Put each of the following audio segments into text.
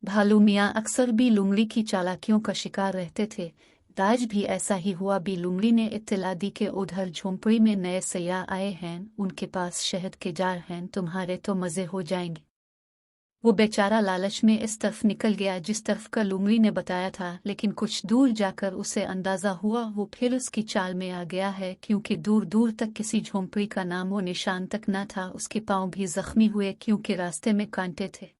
भालू मियाँ अक्सर बी लुंगली की चालाकियों का शिकार रहते थे। आज भी ऐसा ही हुआ। बी लुंगली ने इत्तला दी कि उधर झोंपड़ी में नए सयाह आए हैं, उनके पास शहद के जार हैं, तुम्हारे तो मजे हो जाएंगे। वो बेचारा लालच में इस तरफ निकल गया जिस तरफ का लुंगली ने बताया था, लेकिन कुछ दूर जाकर उसे अंदाजा हुआ वो फिर उसकी चाल में आ गया है, क्योंकि दूर दूर तक किसी झोंपड़ी का नामो निशान तक न था। उसके पांव भी जख्मी हुए क्योंकि रास्ते में कांटे थे।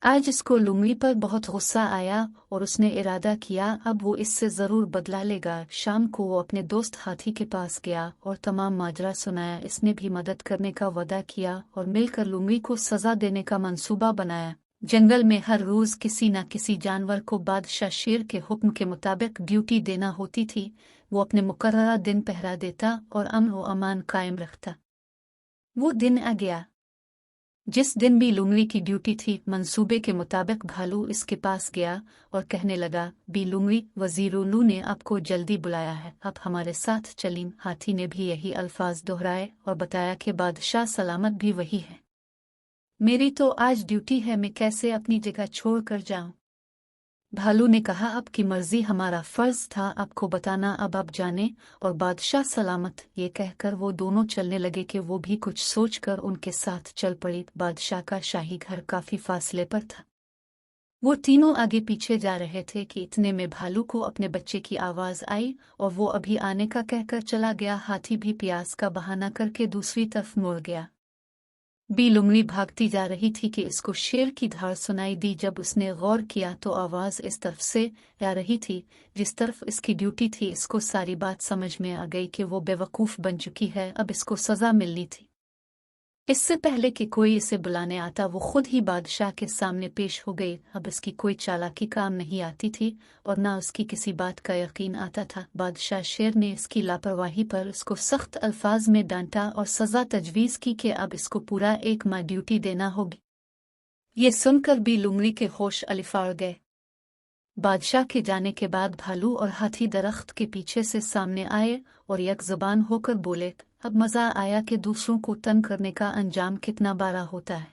आज इसको लुंगली पर बहुत गुस्सा आया और उसने इरादा किया अब वो इससे जरूर बदला लेगा। शाम को वो अपने दोस्त हाथी के पास गया और तमाम माजरा सुनाया। इसने भी मदद करने का वादा किया और मिलकर लुंगली को सजा देने का मंसूबा बनाया। जंगल में हर रोज किसी न किसी जानवर को बादशाह शेर के हुक्म के मुताबिक ड्यूटी देना होती थी। वो अपने मुकर्ररा दिन पहरा देता और अमन व अमान कायम रखता। वो दिन आ गया जिस दिन भी लुंगली की ड्यूटी थी। मंसूबे के मुताबिक भालू इसके पास गया और कहने लगा, बी लुंगली, वजीरुल्लू ने आपको जल्दी बुलाया है, आप हमारे साथ चलीं। हाथी ने भी यही अल्फाज दोहराए और बताया कि बादशाह सलामत भी वही है। मेरी तो आज ड्यूटी है, मैं कैसे अपनी जगह छोड़ कर जाऊं। भालू ने कहा, आपकी मर्जी, हमारा फर्ज था आपको बताना, अब आप जाने और बादशाह सलामत। ये कहकर वो दोनों चलने लगे कि वो भी कुछ सोचकर उनके साथ चल पड़ी। बादशाह का शाही घर काफी फासले पर था। वो तीनों आगे पीछे जा रहे थे कि इतने में भालू को अपने बच्चे की आवाज आई और वो अभी आने का कहकर चला गया। हाथी भी प्यास का बहाना करके दूसरी तरफ मुड़ गया। बी लुंगली भागती जा रही थी कि इसको शेर की धार सुनाई दी। जब उसने गौर किया तो आवाज इस तरफ से आ रही थी जिस तरफ इसकी ड्यूटी थी। इसको सारी बात समझ में आ गई कि वो बेवकूफ बन चुकी है, अब इसको सजा मिलनी थी। इससे पहले कि कोई इसे बुलाने आता वो खुद ही बादशाह के सामने पेश हो गई। अब इसकी कोई चालाकी काम नहीं आती थी और ना उसकी किसी बात का यकीन आता था। बादशाह शेर ने इसकी लापरवाही पर इसको सख्त अल्फाज में डांटा और सजा तजवीज़ की कि अब इसको पूरा 1 माह ड्यूटी देना होगी। ये सुनकर भी लुंगली के होश अलिफाड़ गए। बादशाह के जाने के बाद भालू और हाथी दरख्त के पीछे से सामने आए और एक ज़बान होकर बोले, अब मज़ा आया कि दूसरों को तंग करने का अंजाम कितना बड़ा होता है।